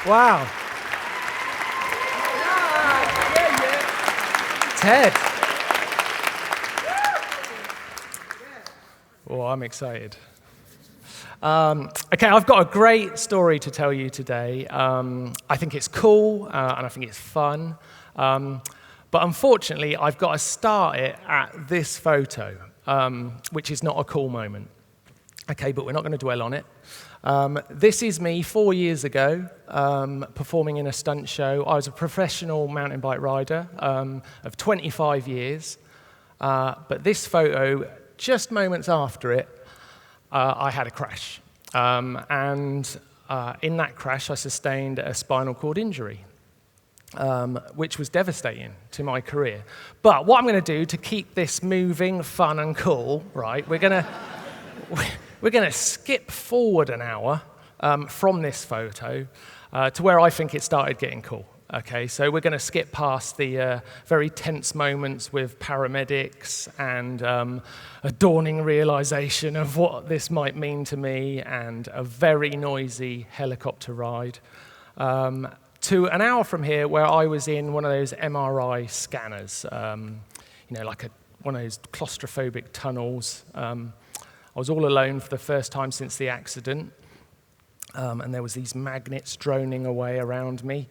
Wow. Ted. Oh, I'm excited. Okay, I've got a great story to tell you today. I think it's cool, and I think it's fun. But unfortunately, I've got to start it at this photo, which is not a cool moment. Okay, but we're not going to dwell on it. This is me 4 years ago, performing in a stunt show. I was a professional mountain bike rider of 25 years. But this photo, just moments after it, I had a crash. And in that crash, I sustained a spinal cord injury, which was devastating to my career. But what I'm going to do to keep this moving, fun, and cool, right, we're going to skip forward an hour from this photo to where I think it started getting cool. Okay, so we're going to skip past the very tense moments with paramedics and a dawning realization of what this might mean to me and a very noisy helicopter ride to an hour from here where I was in one of those MRI scanners, like one of those claustrophobic tunnels. I was all alone for the first time since the accident, and there was these magnets droning away around me.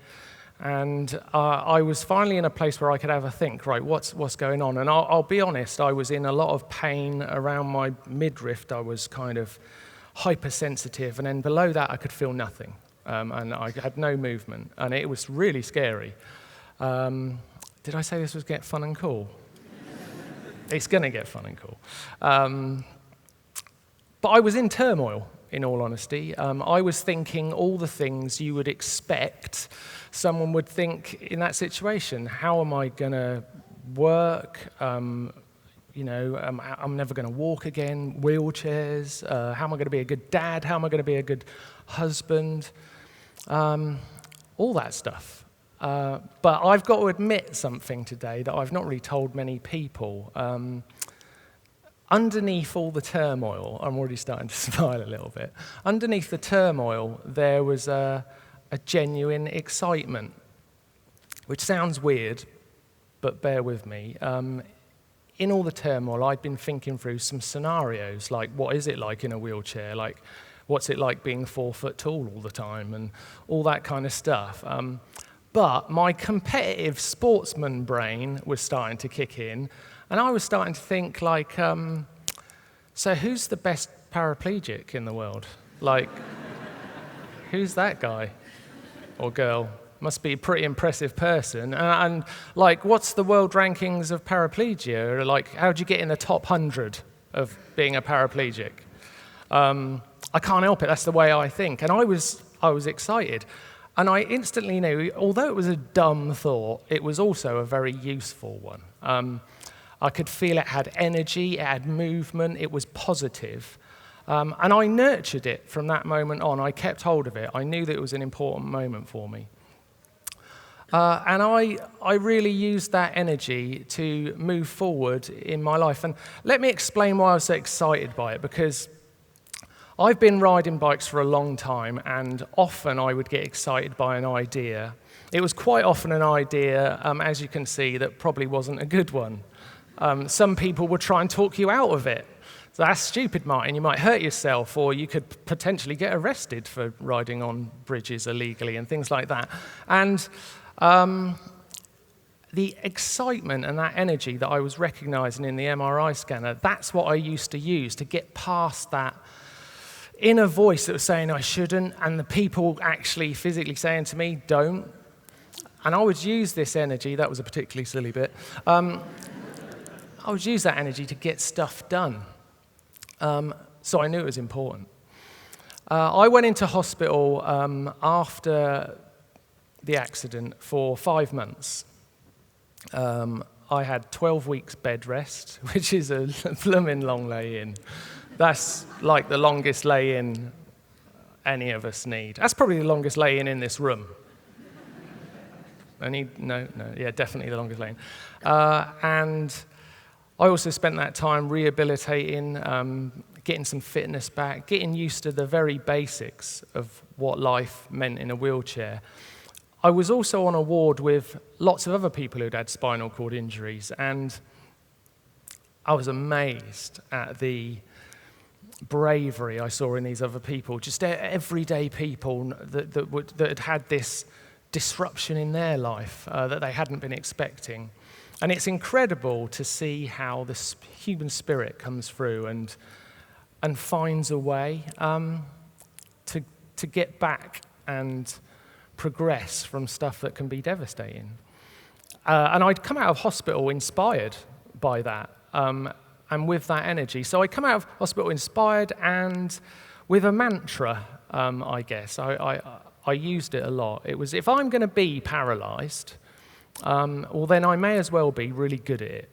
And I was finally in a place where I could have a think, right, what's going on? And I'll be honest, I was in a lot of pain around my midriff. I was kind of hypersensitive, and then below that I could feel nothing. And I had no movement, and it was really scary. Did I say this was get fun and cool? It's going to get fun and cool. But I was in turmoil, in all honesty. I was thinking all the things you would expect someone would think in that situation. How am I going to work? I'm never going to walk again. Wheelchairs. How am I going to be a good dad? How am I going to be a good husband? All that stuff. But I've got to admit something today that I've not really told many people. Underneath all the turmoil, I'm already starting to smile a little bit. Underneath the turmoil, there was a genuine excitement, which sounds weird, but bear with me. In all the turmoil, I'd been thinking through some scenarios, like what is it like in a wheelchair, like what's it like being 4 foot tall all the time, and all that kind of stuff. But my competitive sportsman brain was starting to kick in, and I was starting to think, like, so who's the best paraplegic in the world? Like, who's that guy or girl? Must be a pretty impressive person. And like, what's the world rankings of paraplegia? Like, how do you get in the top 100 of being a paraplegic? I can't help it. That's the way I think. And I was excited. And I instantly knew, although it was a dumb thought, it was also a very useful one. I could feel it had energy, it had movement, it was positive. And I nurtured it from that moment on. I kept hold of it. I knew that it was an important moment for me. And I really used that energy to move forward in my life. And let me explain why I was so excited by it, because I've been riding bikes for a long time, and often I would get excited by an idea. It was quite often an idea, as you can see, that probably wasn't a good one. Some people would try and talk you out of it. So that's stupid, Martyn. You might hurt yourself, or you could potentially get arrested for riding on bridges illegally and things like that. And the excitement and that energy that I was recognizing in the MRI scanner, that's what I used to use to get past that inner voice that was saying I shouldn't, and the people actually physically saying to me, don't. And I would use this energy, that was a particularly silly bit, I would use that energy to get stuff done. So I knew it was important. I went into hospital after the accident for 5 months. I had 12 weeks bed rest, which is a blooming long lay-in. That's like the longest lay-in any of us need. That's probably the longest lay-in in this room. Definitely the longest lay-in. And I also spent that time rehabilitating, getting some fitness back, getting used to the very basics of what life meant in a wheelchair. I was also on a ward with lots of other people who'd had spinal cord injuries, and I was amazed at the bravery I saw in these other people, just everyday people that had had this disruption in their life that they hadn't been expecting. And it's incredible to see how the human spirit comes through and finds a way to get back and progress from stuff that can be devastating. And I'd come out of hospital inspired by that, and with that energy. So I come out of hospital inspired and with a mantra, I guess. I used it a lot. It was, if I'm going to be paralyzed, well, then I may as well be really good at it.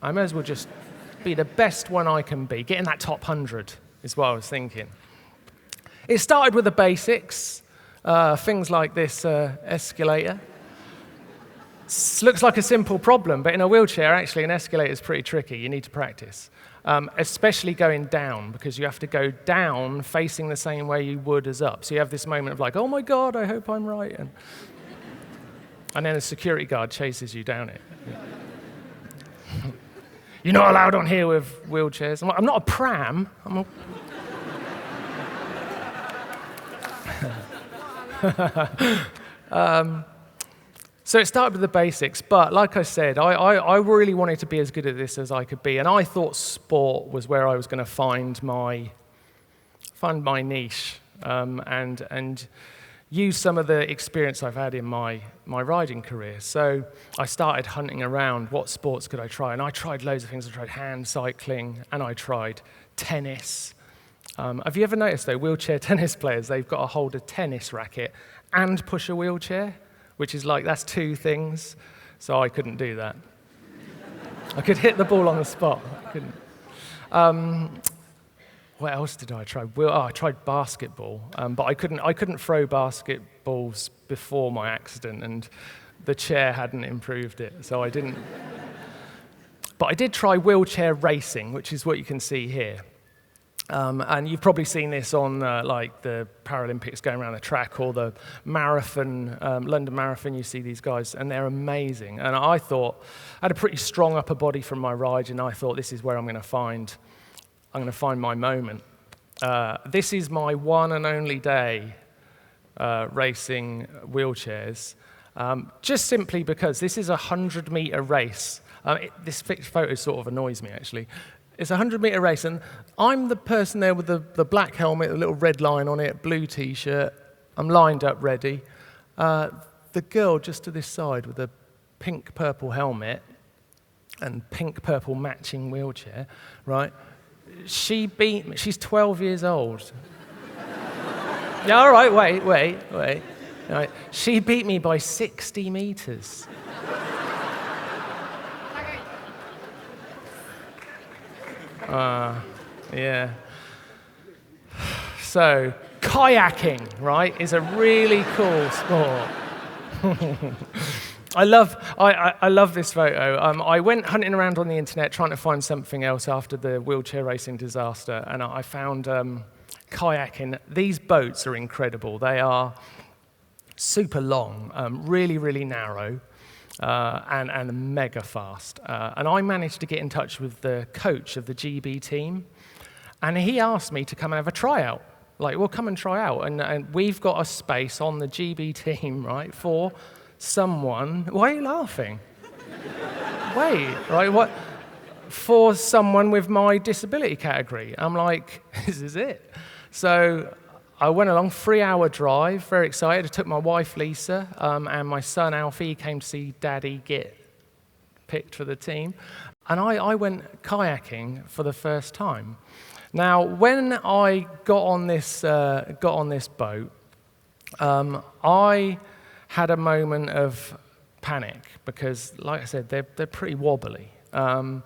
I may as well just be the best one I can be. Get in that top 100 is what I was thinking. It started with the basics, things like this escalator. Looks like a simple problem, but in a wheelchair, actually, an escalator is pretty tricky. You need to practice, especially going down, because you have to go down facing the same way you would as up. So you have this moment of like, oh my God, I hope I'm right. And then a security guard chases you down it. You're not allowed on here with wheelchairs. I'm not a pram. So it started with the basics, but like I said, I really wanted to be as good at this as I could be, and I thought sport was where I was going to find my niche, and use some of the experience I've had in my riding career. So I started hunting around, what sports could I try? And I tried loads of things. I tried hand cycling, and I tried tennis. Have you ever noticed, though, wheelchair tennis players, they've got to hold a tennis racket and push a wheelchair, which is like, that's two things. So I couldn't do that. I could hit the ball on the spot. I couldn't. What else did I try? I tried basketball, but I couldn't throw basketballs before my accident, and the chair hadn't improved it, so I didn't. But I did try wheelchair racing, which is what you can see here. And you've probably seen this on like the Paralympics going around the track, or the marathon, London Marathon. You see these guys, and they're amazing. And I thought, I had a pretty strong upper body from my ride, and I thought, this is where I'm going to find my moment. This is my one and only day racing wheelchairs, just simply because this is a 100-meter race. This photo sort of annoys me, actually. It's a 100-meter race, and I'm the person there with the black helmet, a little red line on it, blue T-shirt. I'm lined up, ready. The girl just to this side with a pink-purple helmet and pink-purple matching wheelchair, right? She beat me. She's 12 years old. Yeah, all right, wait. All right. She beat me by 60 meters. Yeah. So, kayaking, right, is a really cool sport. I love this photo. I went hunting around on the internet trying to find something else after the wheelchair racing disaster, and I found kayaking. These boats are incredible. They are super long, really, really narrow, and mega fast. And I managed to get in touch with the coach of the GB team, and he asked me to come and have a tryout. Like, well, come and try out. And we've got a space on the GB team, right, for someone. Why are you laughing? Wait, right, what? For someone with my disability category. I'm like, this is it. So I went along, 3-hour drive, very excited. I took my wife, Lisa, and my son, Alfie. He came to see Daddy get picked for the team. And I went kayaking for the first time. Now, when I got on this boat, I had a moment of panic because, like I said, they're pretty wobbly. And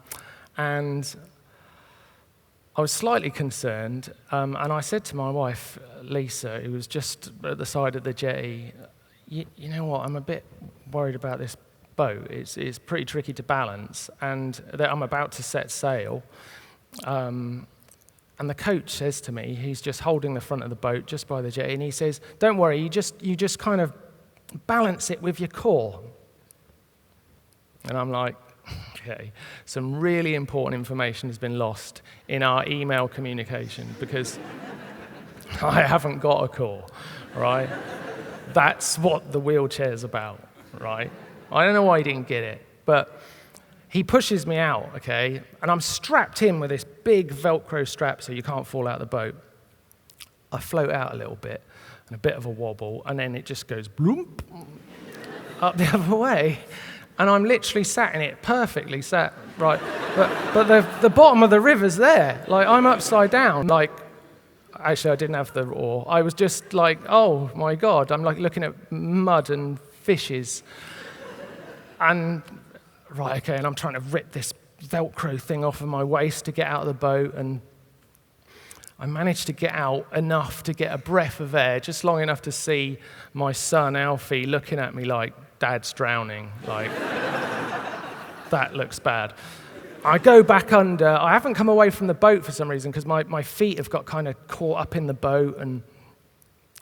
I was slightly concerned, and I said to my wife, Lisa, who was just at the side of the jetty, you know what, I'm a bit worried about this boat. It's pretty tricky to balance, and I'm about to set sail. And the coach says to me, he's just holding the front of the boat just by the jetty, and he says, don't worry, you just kind of balance it with your core. And I'm like, okay, some really important information has been lost in our email communication because I haven't got a core, right? That's what the wheelchair's about, right? I don't know why he didn't get it, but he pushes me out, okay? And I'm strapped in with this big Velcro strap so you can't fall out the boat. I float out a little bit and a bit of a wobble, and then it just goes bloomp up the other way. And I'm literally sat in it, perfectly sat, right? But the bottom of the river's there. Like, I'm upside down. Like, actually, I didn't have the oar. I was just like, oh, my God. I'm, like, looking at mud and fishes. And, right, okay, and I'm trying to rip this Velcro thing off of my waist to get out of the boat. And I managed to get out enough to get a breath of air, just long enough to see my son, Alfie, looking at me like, Dad's drowning, like, that looks bad. I go back under. I haven't come away from the boat for some reason because my feet have got kind of caught up in the boat, and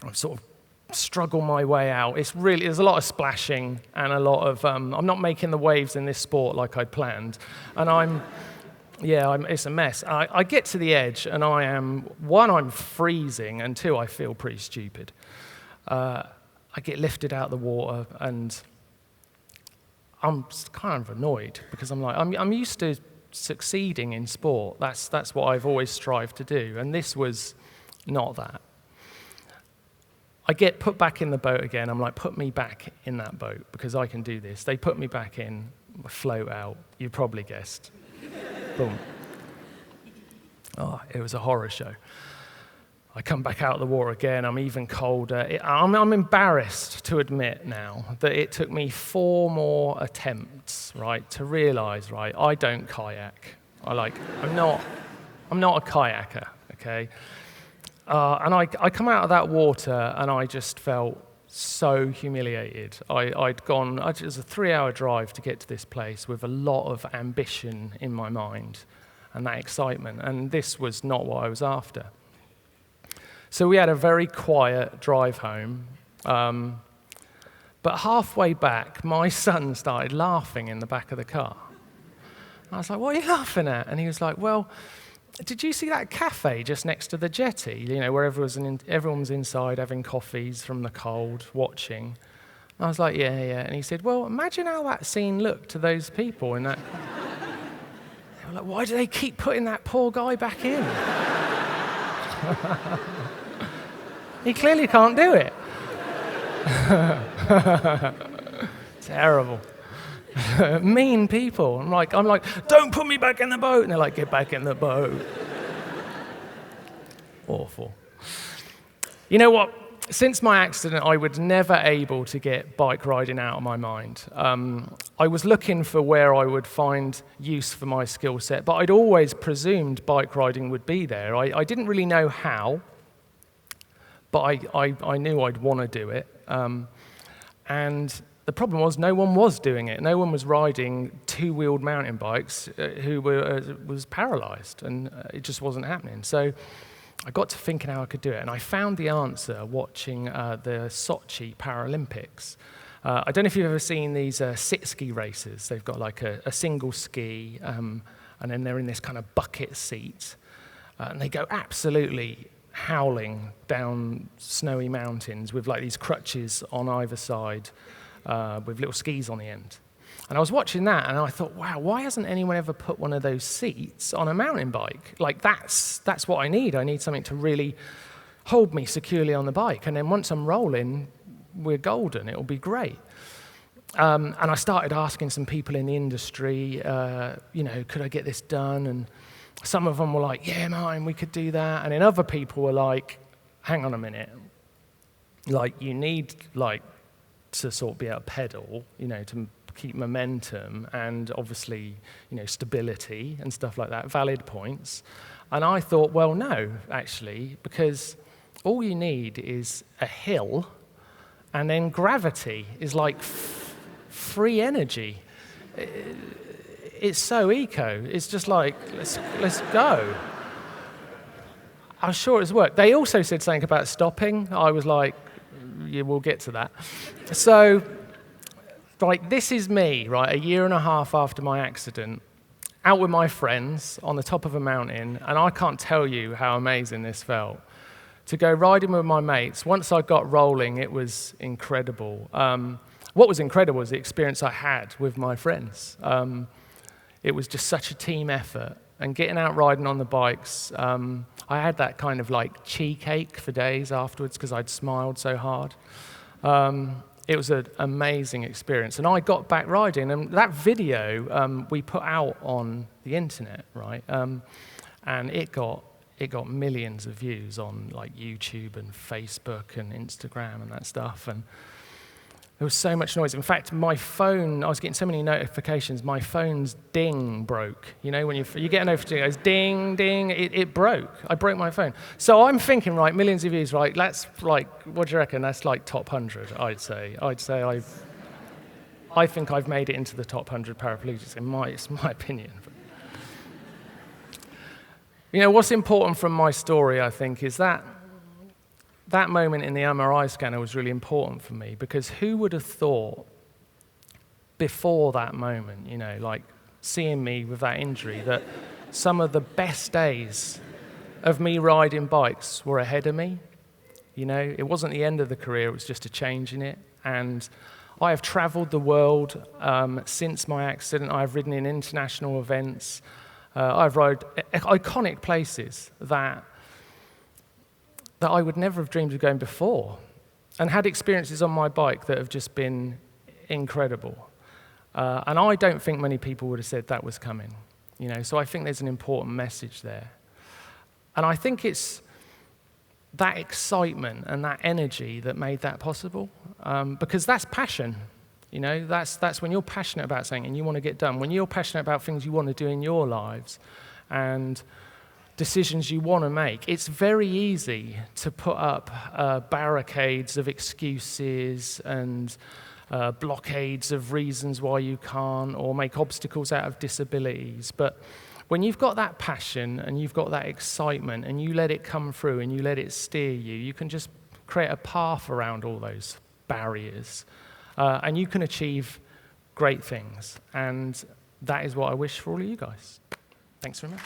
I sort of struggle my way out. There's a lot of splashing and a lot of, I'm not making the waves in this sport like I'd planned. And it's a mess. I get to the edge and I'm freezing, and two, I feel pretty stupid. I get lifted out of the water, and I'm kind of annoyed because I'm like, I'm used to succeeding in sport. That's what I've always strived to do, and this was not that. I get put back in the boat again. I'm like, put me back in that boat because I can do this. They put me back in, float out. You probably guessed. Boom. Oh, it was a horror show. I come back out of the water again, I'm even colder. I'm embarrassed to admit now that it took me 4 more attempts, right, to realize, right, I don't kayak. I'm not a kayaker, okay? And I come out of that water and I just felt so humiliated. It was a 3-hour drive to get to this place with a lot of ambition in my mind and that excitement, and this was not what I was after. So we had a very quiet drive home, but halfway back, my son started laughing in the back of the car. I was like, what are you laughing at? And he was like, well, did you see that cafe just next to the jetty, where everyone was inside having coffees from the cold, watching? And I was like, yeah. And he said, well, imagine how that scene looked to those people in that. They were like, why do they keep putting that poor guy back in? He clearly can't do it. Terrible. Mean people. I'm like, don't put me back in the boat. And they're like, get back in the boat. Awful. You know what? Since my accident, I was never able to get bike riding out of my mind. I was looking for where I would find use for my skill set, but I'd always presumed bike riding would be there. I didn't really know how, but I knew I'd want to do it. And the problem was no one was doing it. No one was riding 2-wheeled mountain bikes who was paralyzed, and it just wasn't happening. So I got to thinking how I could do it, and I found the answer watching the Sochi Paralympics. I don't know if you've ever seen these sit-ski races. They've got like a single ski, and then they're in this kind of bucket seat, and they go absolutely howling down snowy mountains with like these crutches on either side, with little skis on the end. And I was watching that, and I thought, wow, why hasn't anyone ever put one of those seats on a mountain bike? Like, that's what I need. I need something to really hold me securely on the bike. And then once I'm rolling, we're golden. It'll be great. And I started asking some people in the industry, could I get this done? And some of them were like, yeah, Martyn, we could do that. And then other people were like, hang on a minute. Like, you need, to sort of be able to pedal, to keep momentum and obviously, stability and stuff like that, valid points. And I thought, well, no, actually, because all you need is a hill, and then gravity is like free energy. It's so eco. It's just like, let's go. I was sure it was work. They also said something about stopping. I was like, yeah, we'll get to that. So, like, this is me, right, a year and a half after my accident, out with my friends on the top of a mountain, and I can't tell you how amazing this felt. To go riding with my mates, once I got rolling, it was incredible. What was incredible was the experience I had with my friends. It was just such a team effort. And getting out riding on the bikes, I had that kind of like cheek ache for days afterwards because I'd smiled so hard. It was an amazing experience. And I got back riding, and that video we put out on the internet, right? And it got millions of views on like YouTube and Facebook and Instagram and that stuff. And there was so much noise. In fact, my phone, I was getting so many notifications, my phone's ding broke. You know, when you get a notification, it goes ding, ding, it broke. I broke my phone. So I'm thinking, right, millions of views, right, that's like, what do you reckon? That's like top 100, I'd say. I think I've made it into the top 100 paraplegics, it's my opinion. You know, what's important from my story, I think, is that moment in the MRI scanner was really important for me, because who would have thought before that moment, you know, like seeing me with that injury, that some of the best days of me riding bikes were ahead of me. You know, it wasn't the end of the career, it was just a change in it. And I have traveled the world since my accident. I've ridden in international events. I've rode iconic places that I would never have dreamed of going before, and had experiences on my bike that have just been incredible. And I don't think many people would have said that was coming, you know, so I think there's an important message there. And I think it's that excitement and that energy that made that possible, because that's passion, you know, that's when you're passionate about something and you want to get done, when you're passionate about things you want to do in your lives, and decisions you want to make, it's very easy to put up barricades of excuses and blockades of reasons why you can't, or make obstacles out of disabilities. But when you've got that passion and you've got that excitement and you let it come through and you let it steer you, you can just create a path around all those barriers, and you can achieve great things. And that is what I wish for all of you guys. Thanks very much.